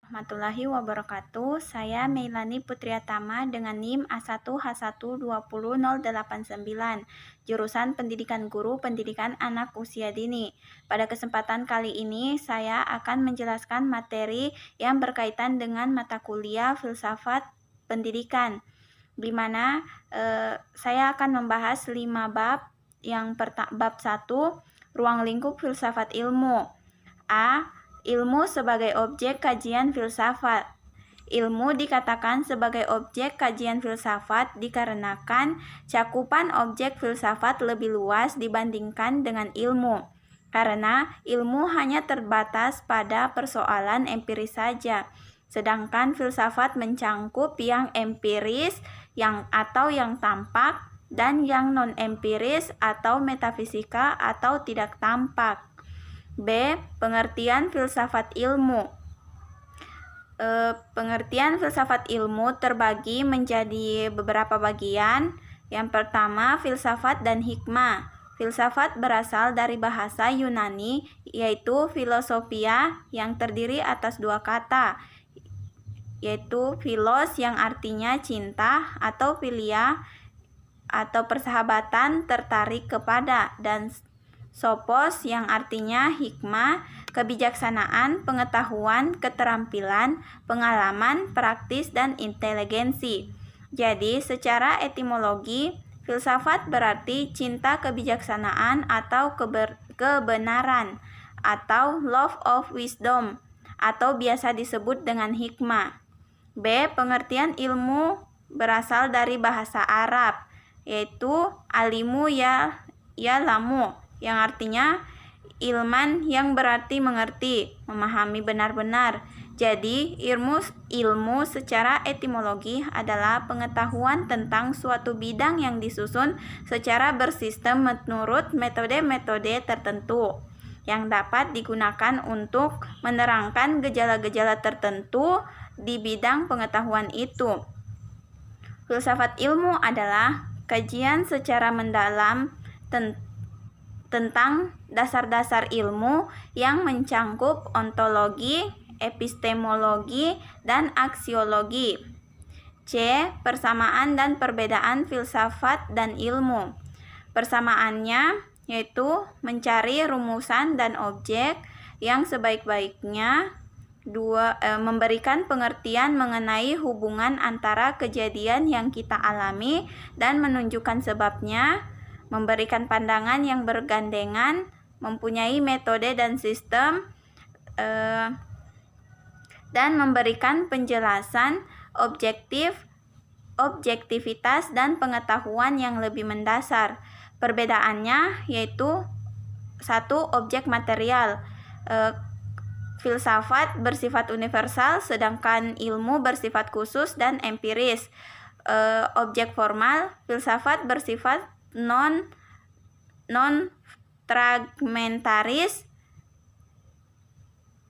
Warahmatullahi wabarakatuh. Saya Meilani Putriatama dengan NIM A1H1200089, jurusan Pendidikan Guru Pendidikan Anak Usia Dini. Pada kesempatan kali ini saya akan menjelaskan materi yang berkaitan dengan mata kuliah Filsafat Pendidikan, di mana saya akan membahas 5 bab. Bab 1, ruang lingkup filsafat ilmu. A. Ilmu sebagai objek kajian filsafat. Ilmu dikatakan sebagai objek kajian filsafat dikarenakan cakupan objek filsafat lebih luas dibandingkan dengan ilmu. Karena ilmu hanya terbatas pada persoalan empiris saja, sedangkan filsafat mencangkup yang empiris atau yang tampak dan yang non-empiris atau metafisika atau tidak tampak. B. Pengertian filsafat ilmu. Pengertian filsafat ilmu terbagi menjadi beberapa bagian. Yang pertama, filsafat dan hikmah. Filsafat berasal dari bahasa Yunani, yaitu filosofia, yang terdiri atas 2 kata, yaitu philos yang artinya cinta atau philia atau persahabatan, tertarik kepada, dan sophos yang artinya hikmah, kebijaksanaan, pengetahuan, keterampilan, pengalaman, praktis, dan inteligensi. Jadi, secara etimologi, filsafat berarti cinta kebijaksanaan atau kebenaran, atau love of wisdom, atau biasa disebut dengan hikmah. B. Pengertian ilmu berasal dari bahasa Arab, yaitu alimu ya'lamu, yang artinya ilman, yang berarti mengerti, memahami benar-benar. Jadi, ilmu secara etimologi adalah pengetahuan tentang suatu bidang yang disusun secara bersistem menurut metode-metode tertentu yang dapat digunakan untuk menerangkan gejala-gejala tertentu di bidang pengetahuan itu. Filsafat ilmu adalah kajian secara mendalam tentang dasar-dasar ilmu yang mencangkup ontologi, epistemologi, dan aksiologi. C. Persamaan dan perbedaan filsafat dan ilmu. Persamaannya yaitu mencari rumusan dan objek yang sebaik-baiknya. 2. Memberikan pengertian mengenai hubungan antara kejadian yang kita alami dan menunjukkan sebabnya. Memberikan pandangan yang bergandengan, mempunyai metode dan sistem, dan memberikan penjelasan objektivitas dan pengetahuan yang lebih mendasar. Perbedaannya yaitu 1. Objek material. Filsafat bersifat universal, sedangkan ilmu bersifat khusus dan empiris. Objek formal. Filsafat bersifat non-fragmentaris,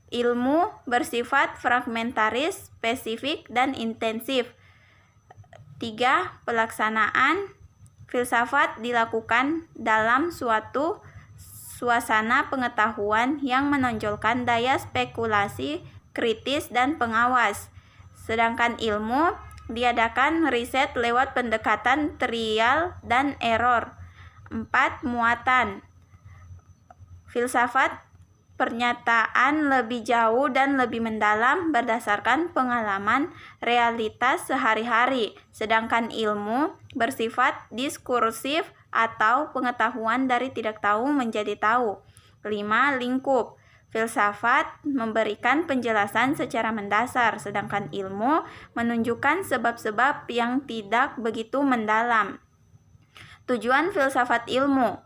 ilmu bersifat fragmentaris, spesifik, dan intensif. 3. Pelaksanaan. Filsafat dilakukan dalam suatu suasana pengetahuan yang menonjolkan daya spekulasi, kritis, dan pengawas. Sedangkan ilmu diadakan riset lewat pendekatan trial dan error. 4. Muatan. Filsafat pernyataan lebih jauh dan lebih mendalam berdasarkan pengalaman realitas sehari-hari, sedangkan ilmu bersifat diskursif atau pengetahuan dari tidak tahu menjadi tahu. 5. Lingkup. Filsafat memberikan penjelasan secara mendasar, sedangkan ilmu menunjukkan sebab-sebab yang tidak begitu mendalam. Tujuan filsafat ilmu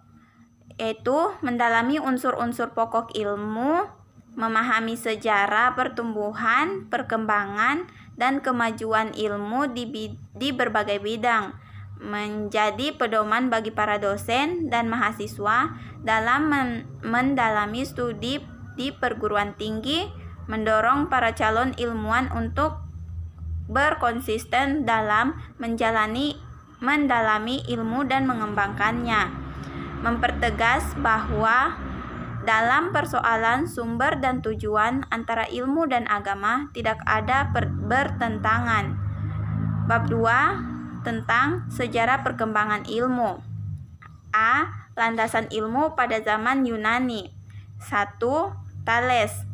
yaitu mendalami unsur-unsur pokok ilmu, memahami sejarah pertumbuhan, perkembangan, dan kemajuan ilmu di berbagai bidang, menjadi pedoman bagi para dosen dan mahasiswa dalam mendalami studi di perguruan tinggi, mendorong para calon ilmuwan untuk berkonsisten dalam mendalami ilmu dan mengembangkannya, mempertegas bahwa Dalam persoalan sumber dan tujuan antara ilmu dan agama tidak ada bertentangan. Bab 2 tentang sejarah perkembangan ilmu. A. Landasan ilmu pada zaman Yunani. 1. Thales.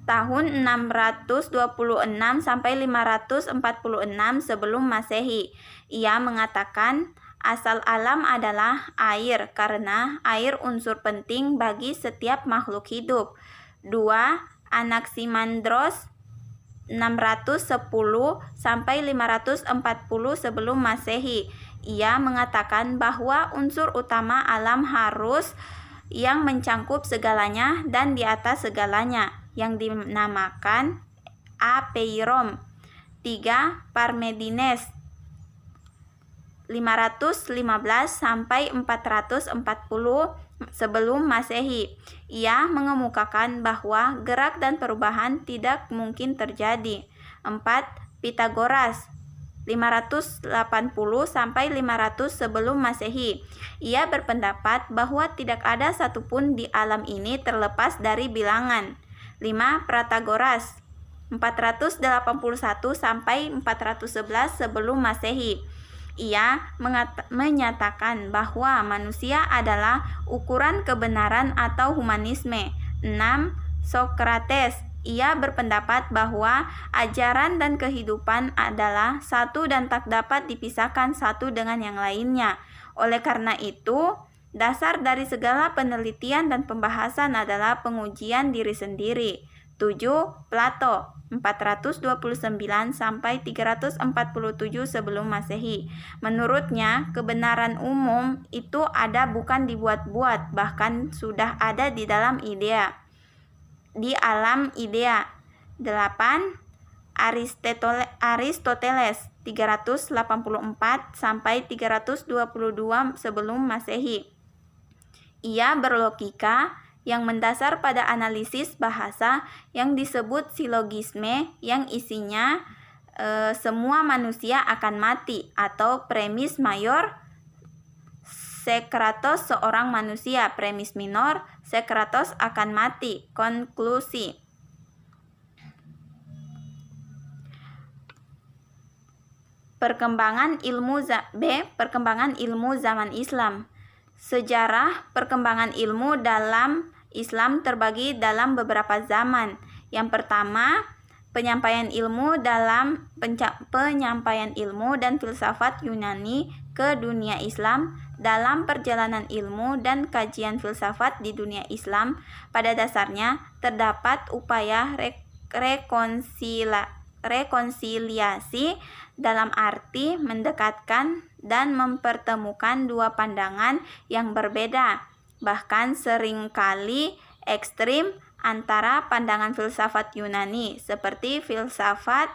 Tahun 626 sampai 546 sebelum Masehi. Ia mengatakan asal alam adalah air karena air unsur penting bagi setiap makhluk hidup. 2. Anaximandros 610 sampai 540 sebelum Masehi. Ia mengatakan bahwa unsur utama alam harus yang mencangkup segalanya dan di atas segalanya, yang dinamakan apeiron. 3. Parmenides 515 sampai 440 sebelum Masehi. Ia mengemukakan bahwa gerak dan perubahan tidak mungkin terjadi. 4. Pythagoras 580 sampai 500 sebelum Masehi. Ia berpendapat bahwa tidak ada satupun di alam ini terlepas dari bilangan. 5. Protagoras 481 sampai 411 sebelum Masehi. Ia menyatakan bahwa manusia adalah ukuran kebenaran atau humanisme. 6. Socrates. Ia berpendapat bahwa ajaran dan kehidupan adalah satu dan tak dapat dipisahkan satu dengan yang lainnya. Oleh karena itu, dasar dari segala penelitian dan pembahasan adalah pengujian diri sendiri. 7. Plato 429 sampai 347 sebelum Masehi. Menurutnya, kebenaran umum itu ada bukan dibuat-buat, bahkan sudah ada di dalam idea. Di alam idea. 8. Aristoteles 384 sampai 322 sebelum Masehi. Ia berlogika yang mendasar pada analisis bahasa yang disebut silogisme, yang isinya semua manusia akan mati, atau premis mayor Sekratos seorang manusia, premis minor Sekratos akan mati, konklusi. Perkembangan ilmu Perkembangan ilmu zaman Islam. Sejarah perkembangan ilmu dalam Islam terbagi dalam beberapa zaman. Yang pertama, penyampaian ilmu dan filsafat Yunani ke dunia Islam. Dalam perjalanan ilmu dan kajian filsafat di dunia Islam, pada dasarnya terdapat upaya rekonsiliasi dalam arti mendekatkan dan mempertemukan dua pandangan yang berbeda, bahkan seringkali ekstrim, antara pandangan filsafat Yunani seperti filsafat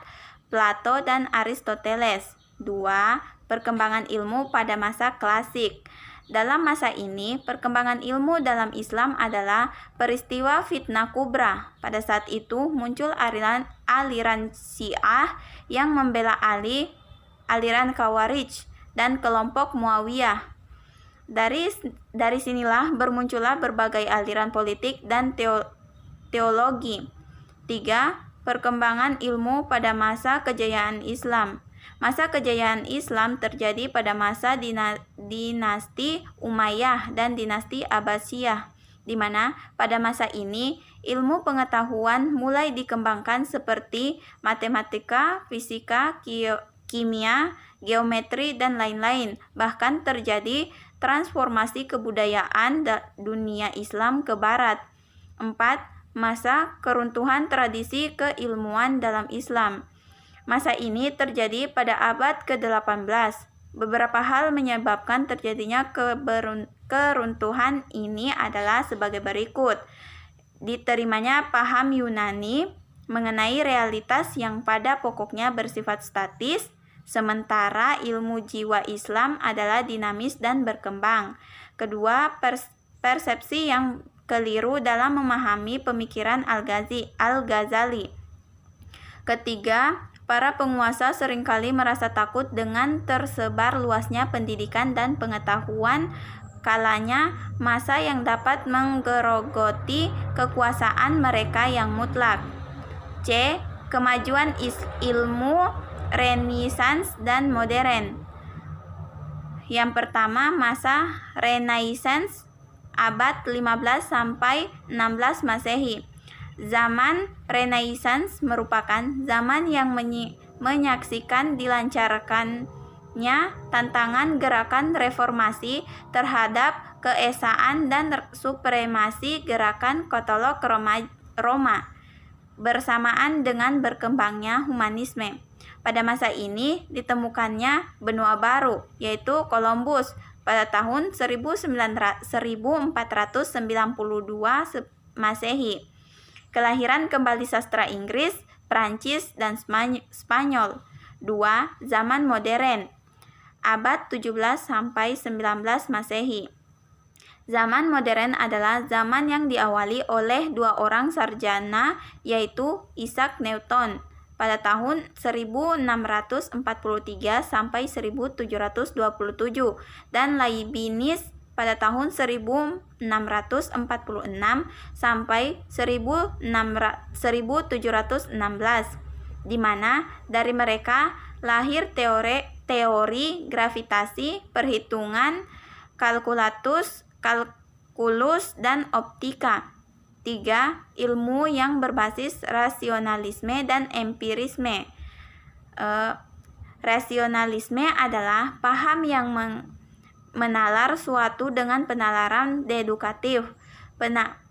Plato dan Aristoteles. 2. Perkembangan ilmu pada masa klasik. Dalam masa ini, perkembangan ilmu dalam Islam adalah peristiwa fitnah kubra. Pada saat itu muncul aliran Syiah yang membela Ali, aliran Khawarij, dan kelompok Muawiyah. Dari sinilah bermuncullah berbagai aliran politik dan teologi. 3. Perkembangan ilmu pada masa kejayaan Islam. Masa kejayaan Islam terjadi pada masa dinasti Umayyah dan dinasti Abbasiyah, di mana pada masa ini ilmu pengetahuan mulai dikembangkan seperti matematika, fisika, kimia, geometri, dan lain-lain. Bahkan terjadi transformasi kebudayaan dunia Islam ke barat. 4. Masa keruntuhan tradisi keilmuan dalam Islam. Masa ini terjadi pada abad ke-18. Beberapa hal menyebabkan terjadinya keruntuhan ini adalah sebagai berikut. Diterimanya paham Yunani mengenai realitas yang pada pokoknya bersifat statis, sementara ilmu jiwa Islam adalah dinamis dan berkembang. Kedua, persepsi yang keliru dalam memahami pemikiran Al-Ghazali. Ketiga, para penguasa seringkali merasa takut dengan tersebar luasnya pendidikan dan pengetahuan kalanya masa yang dapat menggerogoti kekuasaan mereka yang mutlak. C. Kemajuan ilmu Renaissance dan modern. Yang pertama, masa Renaissance abad 15 sampai 16 Masehi. Zaman Renaissance merupakan zaman yang menyaksikan dilancarkannya tantangan gerakan reformasi terhadap keesaan dan supremasi gerakan Katolik Roma bersamaan dengan berkembangnya humanisme. Pada masa ini ditemukannya benua baru, yaitu Columbus pada tahun 1492 Masehi. Kelahiran kembali sastra Inggris, Prancis, dan Spanyol. 2. Zaman modern, abad 17 sampai 19 Masehi. Zaman modern adalah zaman yang diawali oleh dua orang sarjana, yaitu Isaac Newton pada tahun 1643 sampai 1727 dan Leibniz pada tahun 1646 sampai 1716, di mana dari mereka lahir teori gravitasi, perhitungan, kalkulus, dan optika. 3. Ilmu yang berbasis rasionalisme dan empirisme. Rasionalisme adalah paham yang menalar suatu dengan penalaran dedukatif.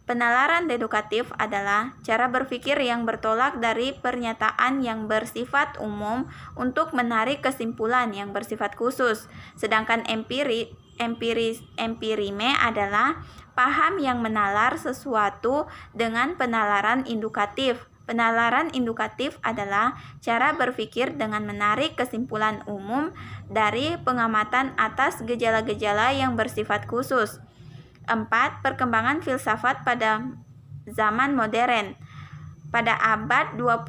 Penalaran dedukatif adalah cara berpikir yang bertolak dari pernyataan yang bersifat umum untuk menarik kesimpulan yang bersifat khusus. Sedangkan empirime adalah paham yang menalar sesuatu dengan penalaran indukatif. Penalaran indukatif adalah cara berpikir dengan menarik kesimpulan umum dari pengamatan atas gejala-gejala yang bersifat khusus. 4. Perkembangan filsafat pada zaman modern. Pada abad 20,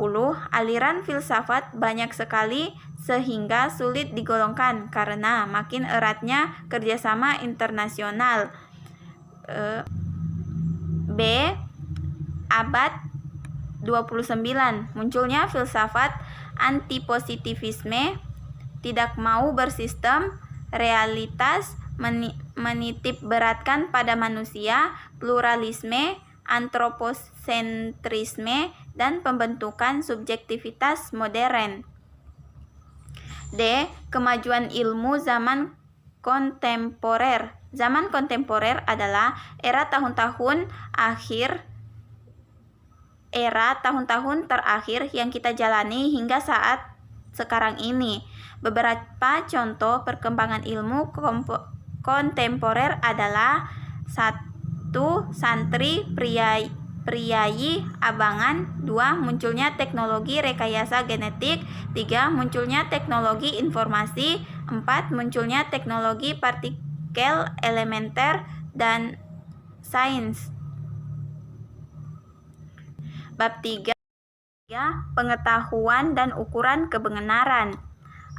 aliran filsafat banyak sekali sehingga sulit digolongkan karena makin eratnya kerjasama internasional. B. Abad 29, munculnya filsafat antipositivisme, tidak mau bersistem, realitas, menitip beratkan pada manusia, pluralisme, antroposentrisme, dan pembentukan subjektivitas modern. D. Kemajuan ilmu zaman kontemporer. Zaman kontemporer adalah era tahun-tahun terakhir yang kita jalani hingga saat sekarang ini. Beberapa contoh perkembangan ilmu kontemporer adalah 1. Santri priayi abangan. 2. Munculnya teknologi rekayasa genetik. 3. Munculnya teknologi informasi. 4. Munculnya teknologi partikel elementer dan sains. Bab 3. Pengetahuan dan ukuran kebenaran.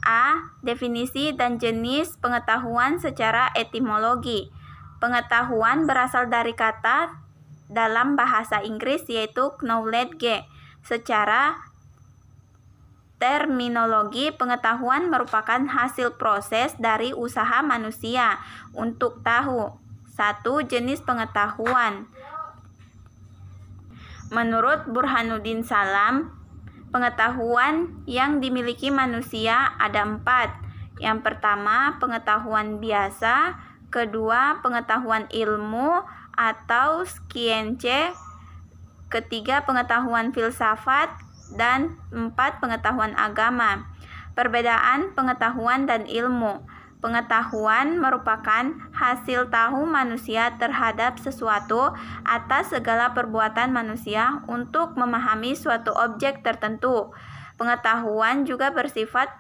A. Definisi dan jenis pengetahuan secara etimologi. Pengetahuan berasal dari kata dalam bahasa Inggris yaitu knowledge. Secara terminologi, pengetahuan merupakan hasil proses dari usaha manusia untuk tahu. 1. Jenis pengetahuan. Menurut Burhanuddin Salam, pengetahuan yang dimiliki manusia ada 4. Yang pertama, pengetahuan biasa. Kedua, pengetahuan ilmu atau science. Ketiga, pengetahuan filsafat. Dan 4, pengetahuan agama. Perbedaan pengetahuan dan ilmu. Pengetahuan merupakan hasil tahu manusia terhadap sesuatu atas segala perbuatan manusia untuk memahami suatu objek tertentu. Pengetahuan juga bersifat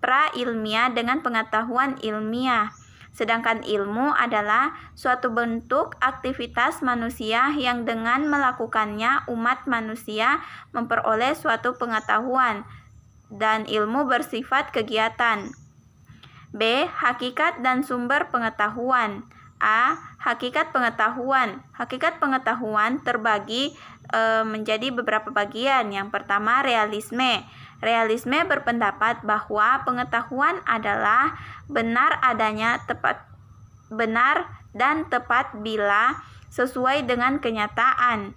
pra-ilmiah dengan pengetahuan ilmiah. Sedangkan ilmu adalah suatu bentuk aktivitas manusia yang dengan melakukannya umat manusia memperoleh suatu pengetahuan, dan ilmu bersifat kegiatan. B. Hakikat dan sumber pengetahuan. A. Hakikat pengetahuan. Hakikat pengetahuan terbagi menjadi beberapa bagian. Yang pertama, realisme. Realisme berpendapat bahwa pengetahuan adalah benar dan tepat bila sesuai dengan kenyataan.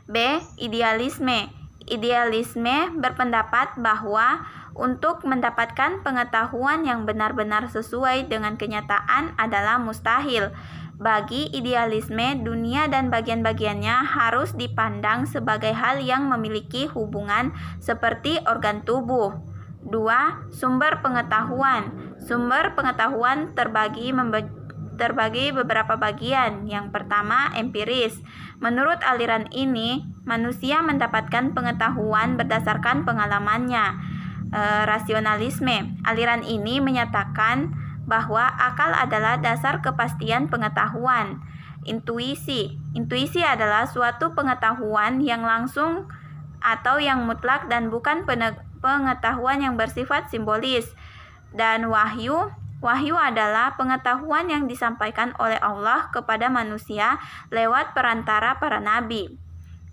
B. Idealisme. Idealisme berpendapat bahwa untuk mendapatkan pengetahuan yang benar-benar sesuai dengan kenyataan adalah mustahil. Bagi idealisme, dunia dan bagian-bagiannya harus dipandang sebagai hal yang memiliki hubungan seperti organ tubuh. 2. Sumber pengetahuan. Sumber pengetahuan terbagi beberapa bagian. Yang pertama, empiris. Menurut aliran ini, manusia mendapatkan pengetahuan berdasarkan pengalamannya. Rasionalisme. Aliran ini menyatakan bahwa akal adalah dasar kepastian pengetahuan. Intuisi. Intuisi adalah suatu pengetahuan yang langsung atau yang mutlak dan bukan pengetahuan yang bersifat simbolis. Dan wahyu. Wahyu adalah pengetahuan yang disampaikan oleh Allah kepada manusia lewat perantara para nabi.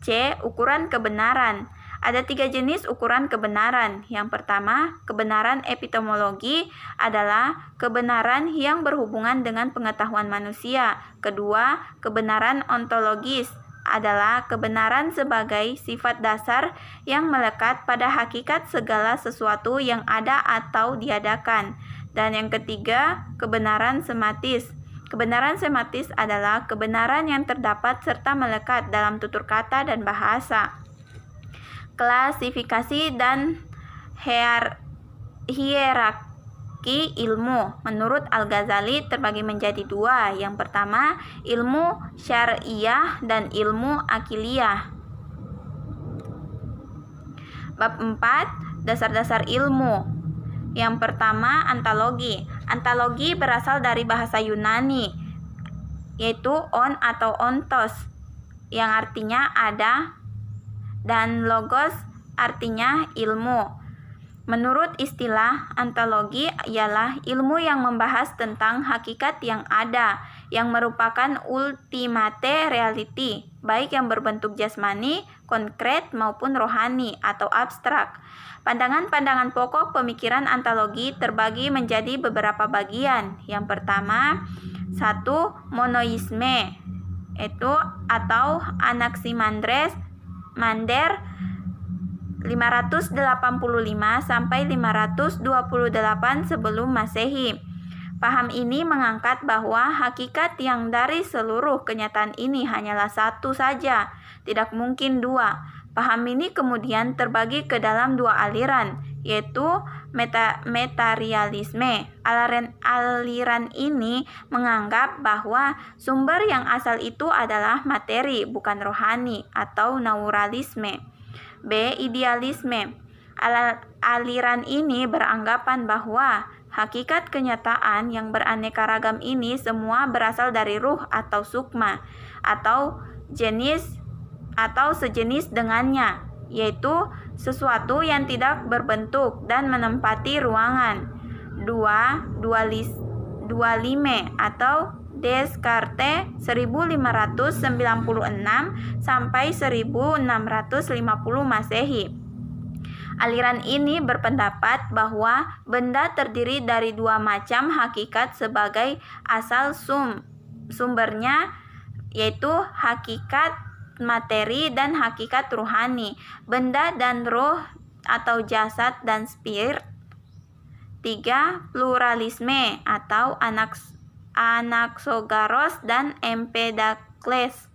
C. Ukuran kebenaran. Ada 3 jenis ukuran kebenaran. Yang pertama, kebenaran epistemologi adalah kebenaran yang berhubungan dengan pengetahuan manusia. Kedua, kebenaran ontologis adalah kebenaran sebagai sifat dasar yang melekat pada hakikat segala sesuatu yang ada atau diadakan. Dan yang ketiga, kebenaran sematis. Kebenaran sematis adalah kebenaran yang terdapat serta melekat dalam tutur kata dan bahasa. Klasifikasi dan hierarki ilmu menurut Al-Ghazali terbagi menjadi 2. Yang pertama, ilmu syariah dan ilmu akiliyah. Bab 4, dasar-dasar ilmu. Yang pertama, antologi. Antologi berasal dari bahasa Yunani, yaitu on atau ontos, yang artinya ada, dan logos artinya ilmu. Menurut istilah, antologi ialah ilmu yang membahas tentang hakikat yang ada, yang merupakan ultimate reality, baik yang berbentuk jasmani, konkret maupun rohani atau abstrak. Pandangan-pandangan pokok pemikiran antologi terbagi menjadi beberapa bagian. Yang pertama, 1. Monoisme, atau Anaximandres Mander 585 sampai 528 sebelum Masehi. Paham ini mengangkat bahwa hakikat yang dari seluruh kenyataan ini hanyalah satu saja, tidak mungkin 2. Paham ini kemudian terbagi ke dalam 2 aliran, yaitu materialisme. Aliran ini menganggap bahwa sumber yang asal itu adalah materi, bukan rohani, atau naturalisme. B. Idealisme. Aliran ini beranggapan bahwa hakikat kenyataan yang beraneka ragam ini semua berasal dari ruh atau sukma, atau sejenis dengannya, yaitu sesuatu yang tidak berbentuk dan menempati ruangan. 2. Dualisme atau Descartes 1596 sampai 1650 Masehi. Aliran ini berpendapat bahwa benda terdiri dari 2 macam hakikat sebagai asal sumbernya, yaitu hakikat materi dan hakikat ruhani, benda dan roh atau jasad dan spirit. 3. Pluralisme atau Anaxagoras dan Empedocles.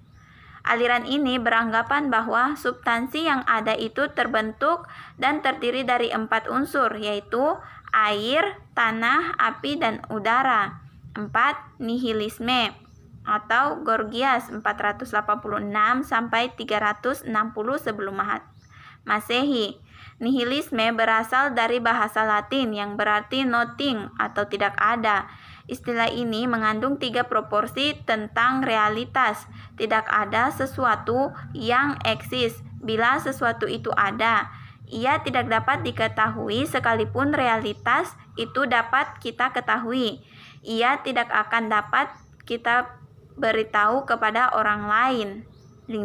Aliran ini beranggapan bahwa substansi yang ada itu terbentuk dan terdiri dari 4 unsur, yaitu air, tanah, api, dan udara. 4. Nihilisme atau Gorgias 486 sampai 360 sebelum Masehi. Nihilisme berasal dari bahasa Latin yang berarti nothing atau tidak ada. Istilah ini mengandung 3 proporsi tentang realitas. Tidak ada sesuatu yang eksis bila sesuatu itu ada. Ia tidak dapat diketahui sekalipun realitas itu dapat kita ketahui. Ia tidak akan dapat kita beritahu kepada orang lain. 5.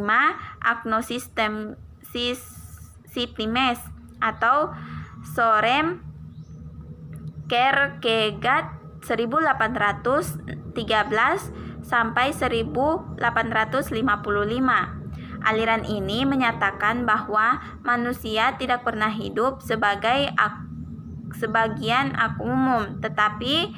Agnostisisme atau Soren Kierkegaard 1813 sampai 1855. Aliran ini menyatakan bahwa manusia tidak pernah hidup sebagai sebagian aku umum, tetapi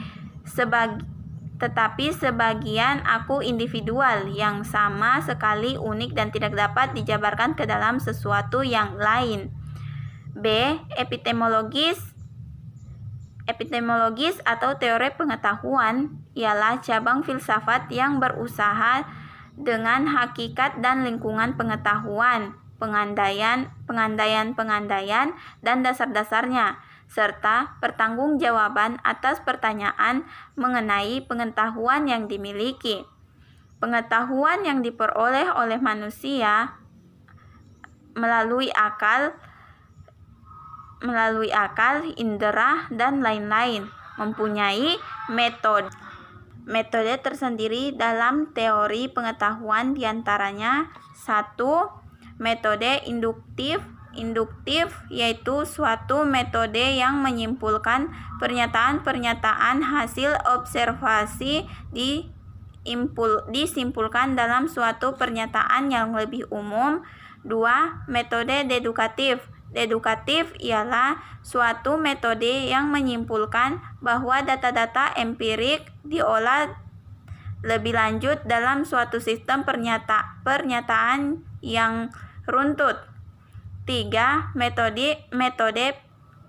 sebagian aku individual yang sama sekali unik dan tidak dapat dijabarkan ke dalam sesuatu yang lain. B. Epistemologis atau teori pengetahuan ialah cabang filsafat yang berusaha dengan hakikat dan lingkungan pengetahuan, pengandaian dan dasar-dasarnya, serta pertanggungjawaban atas pertanyaan mengenai pengetahuan yang dimiliki. Pengetahuan yang diperoleh oleh manusia melalui akal, indera, dan lain-lain mempunyai metode tersendiri dalam teori pengetahuan, diantaranya 1. Metode induktif, yaitu suatu metode yang menyimpulkan pernyataan-pernyataan hasil observasi disimpulkan dalam suatu pernyataan yang lebih umum. 2. Metode dedukatif ialah suatu metode yang menyimpulkan bahwa data-data empirik diolah lebih lanjut dalam suatu sistem pernyataan yang runtut. 3. Metode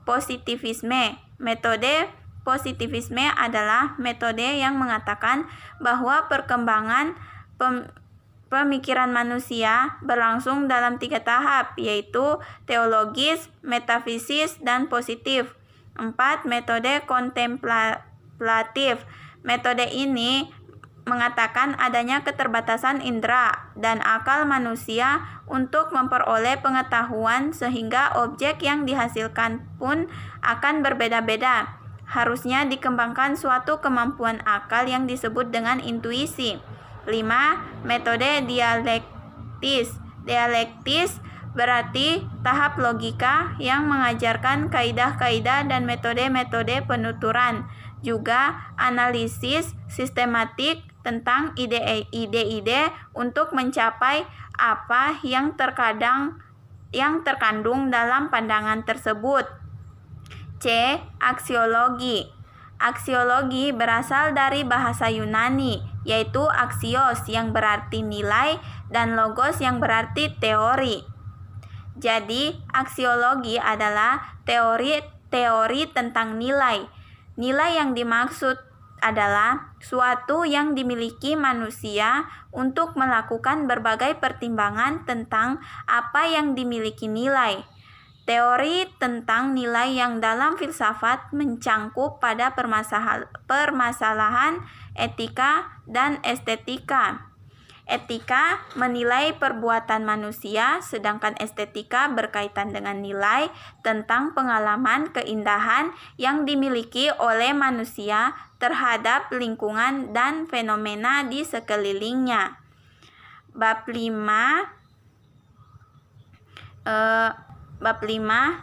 positivisme. Metode positivisme adalah metode yang mengatakan bahwa perkembangan pemikiran manusia berlangsung dalam 3 tahap, yaitu teologis, metafisis, dan positif. 4. Metode kontemplatif. Metode ini mengatakan adanya keterbatasan indera dan akal manusia untuk memperoleh pengetahuan, sehingga objek yang dihasilkan pun akan berbeda-beda. Harusnya dikembangkan suatu kemampuan akal yang disebut dengan intuisi. 5. Metode dialektis berarti tahap logika yang mengajarkan kaidah-kaidah dan metode-metode penuturan, juga analisis sistematik tentang ide-ide untuk mencapai apa yang terkandung dalam pandangan tersebut. C. Aksiologi berasal dari bahasa Yunani, yaitu aksios yang berarti nilai dan logos yang berarti teori. Jadi, aksiologi adalah teori tentang nilai. Nilai yang dimaksud adalah suatu yang dimiliki manusia untuk melakukan berbagai pertimbangan tentang apa yang dimiliki nilai. Teori tentang nilai yang dalam filsafat mencangkup pada permasalahan etika dan estetika. Etika menilai perbuatan manusia, sedangkan estetika berkaitan dengan nilai tentang pengalaman keindahan yang dimiliki oleh manusia terhadap lingkungan dan fenomena di sekelilingnya. Bab 5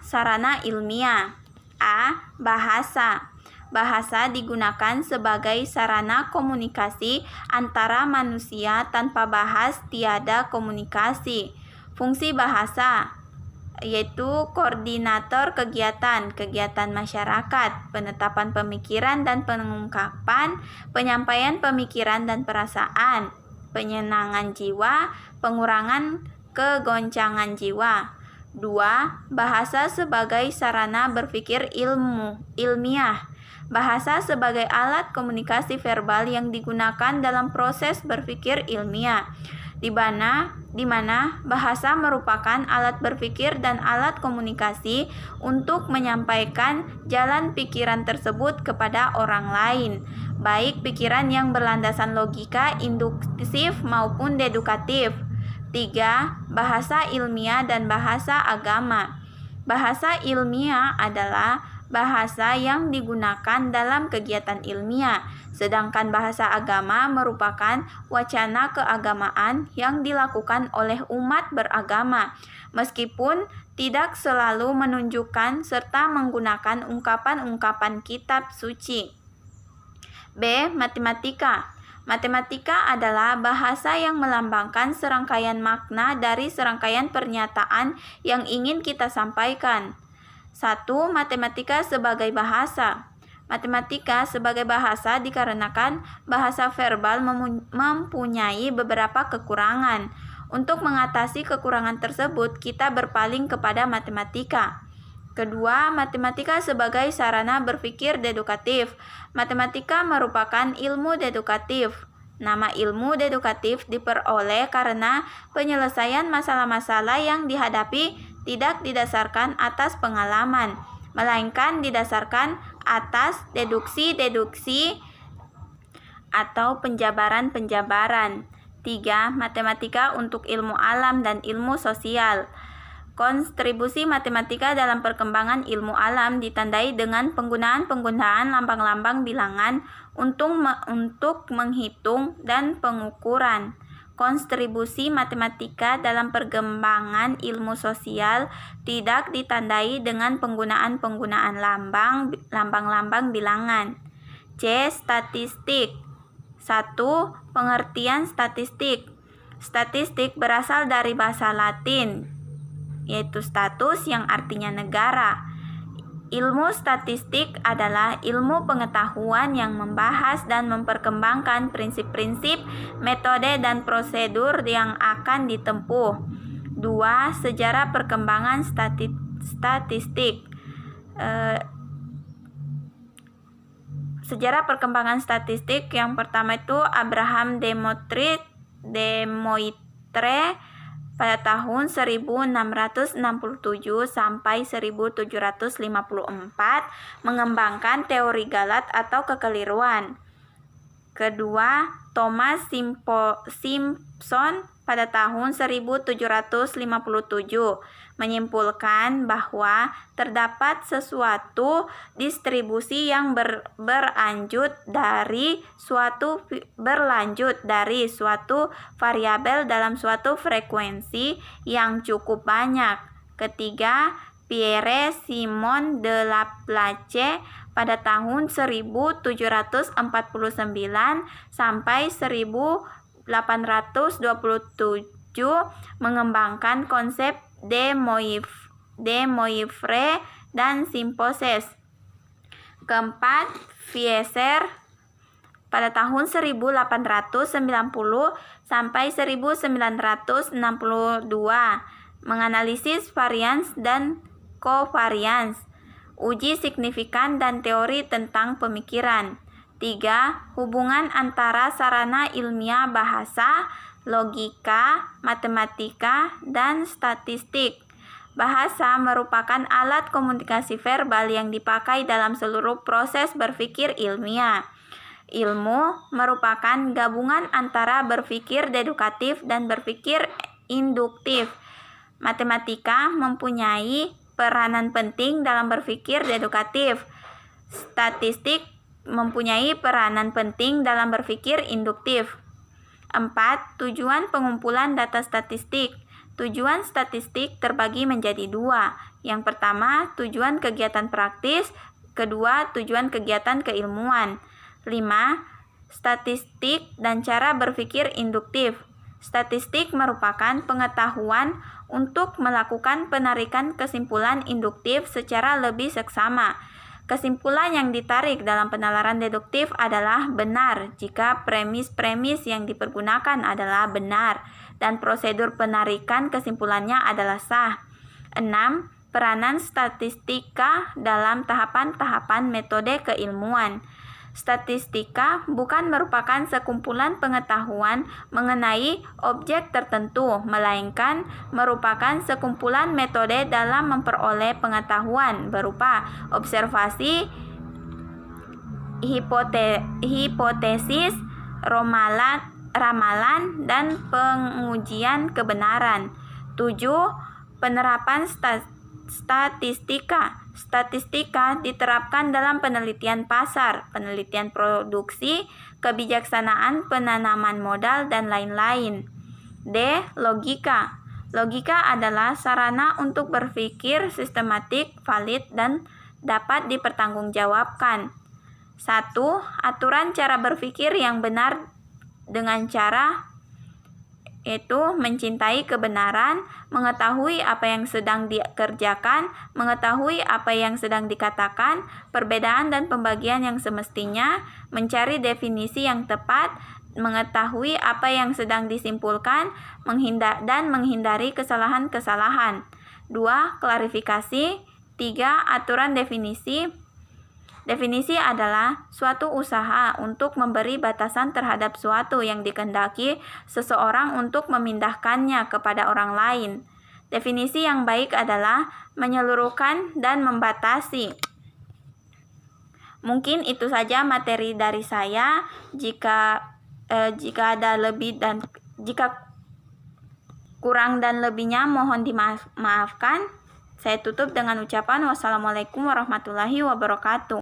sarana ilmiah. A. Bahasa. Bahasa digunakan sebagai sarana komunikasi antara manusia. Tanpa bahas tiada komunikasi. Fungsi bahasa yaitu koordinator kegiatan masyarakat, penetapan pemikiran dan pengungkapan, penyampaian pemikiran dan perasaan, penyenangan jiwa, pengurangan kegoncangan jiwa. 2. Bahasa sebagai sarana berpikir ilmiah. Bahasa sebagai alat komunikasi verbal yang digunakan dalam proses berpikir ilmiah, di mana bahasa merupakan alat berpikir dan alat komunikasi untuk menyampaikan jalan pikiran tersebut kepada orang lain, baik pikiran yang berlandasan logika, induktif maupun dedukatif. 3. Bahasa ilmiah dan bahasa agama. Bahasa ilmiah adalah bahasa yang digunakan dalam kegiatan ilmiah, sedangkan bahasa agama merupakan wacana keagamaan yang dilakukan oleh umat beragama, meskipun tidak selalu menunjukkan serta menggunakan ungkapan-ungkapan kitab suci. B. Matematika. Matematika adalah bahasa yang melambangkan serangkaian makna dari serangkaian pernyataan yang ingin kita sampaikan. 1. Matematika sebagai bahasa. Matematika sebagai bahasa dikarenakan bahasa verbal mempunyai beberapa kekurangan. Untuk mengatasi kekurangan tersebut, kita berpaling kepada matematika. Kedua, matematika sebagai sarana berpikir dedukatif. Matematika merupakan ilmu dedukatif. Nama ilmu dedukatif diperoleh karena penyelesaian masalah-masalah yang dihadapi tidak didasarkan atas pengalaman, melainkan didasarkan atas deduksi-deduksi atau penjabaran-penjabaran. 3. Matematika untuk ilmu alam dan ilmu sosial. Kontribusi matematika dalam perkembangan ilmu alam ditandai dengan penggunaan lambang-lambang bilangan untuk menghitung dan pengukuran. Kontribusi matematika dalam perkembangan ilmu sosial tidak ditandai dengan penggunaan lambang-lambang bilangan. C. Statistik. 1. Pengertian statistik. Statistik berasal dari bahasa Latin, yaitu status yang artinya negara. Ilmu statistik adalah ilmu pengetahuan yang membahas dan memperkembangkan prinsip-prinsip, metode, dan prosedur yang akan ditempuh. 2. Sejarah perkembangan statistik. Sejarah perkembangan statistik yang pertama itu Abraham Demoitre pada tahun 1667 sampai 1754 mengembangkan teori galat atau kekeliruan. Kedua, Thomas Simpson pada tahun 1757 menyimpulkan bahwa terdapat sesuatu distribusi yang berlanjut dari suatu variabel dalam suatu frekuensi yang cukup banyak. Ketiga, Pierre Simon de Laplace pada tahun 1749 sampai 1827 mengembangkan konsep de Moivre dan Simposes. Keempat, Vieser pada tahun 1890 sampai 1962 menganalisis varians dan covarians, uji signifikan dan teori tentang pemikiran. 3. Hubungan antara sarana ilmiah bahasa, logika, matematika, dan statistik. Bahasa merupakan alat komunikasi verbal yang dipakai dalam seluruh proses berpikir ilmiah. Ilmu merupakan gabungan antara berpikir dedukatif dan berpikir induktif. Matematika mempunyai peranan penting dalam berpikir dedukatif. Statistik mempunyai peranan penting dalam berpikir induktif. 4. Tujuan pengumpulan data statistik. Tujuan statistik terbagi menjadi 2. Yang pertama, tujuan kegiatan praktis. Kedua, tujuan kegiatan keilmuan. 5. Statistik dan cara berpikir induktif. Statistik merupakan pengetahuan untuk melakukan penarikan kesimpulan induktif secara lebih seksama. Kesimpulan yang ditarik dalam penalaran deduktif adalah benar jika premis-premis yang dipergunakan adalah benar dan prosedur penarikan kesimpulannya adalah sah. 6. Peranan statistika dalam tahapan-tahapan metode keilmuan. Statistika bukan merupakan sekumpulan pengetahuan mengenai objek tertentu, melainkan merupakan sekumpulan metode dalam memperoleh pengetahuan berupa observasi, hipotesis, ramalan, dan pengujian kebenaran. 7. Penerapan Statistika. Statistika diterapkan dalam penelitian pasar, penelitian produksi, kebijaksanaan penanaman modal, dan lain-lain. D. Logika. Logika adalah sarana untuk berpikir sistematik, valid, dan dapat dipertanggungjawabkan. 1. Aturan cara berpikir yang benar dengan cara yaitu mencintai kebenaran, mengetahui apa yang sedang dikerjakan, mengetahui apa yang sedang dikatakan, perbedaan dan pembagian yang semestinya, mencari definisi yang tepat, mengetahui apa yang sedang disimpulkan, dan menghindari kesalahan-kesalahan. 2. Klarifikasi. 3. Aturan definisi. Definisi adalah suatu usaha untuk memberi batasan terhadap suatu yang dikehendaki seseorang untuk memindahkannya kepada orang lain. Definisi yang baik adalah menyeluruhkan dan membatasi. Mungkin itu saja materi dari saya. Jika ada lebih dan jika kurang dan lebihnya mohon dimaafkan. Saya tutup dengan ucapan wassalamualaikum warahmatullahi wabarakatuh.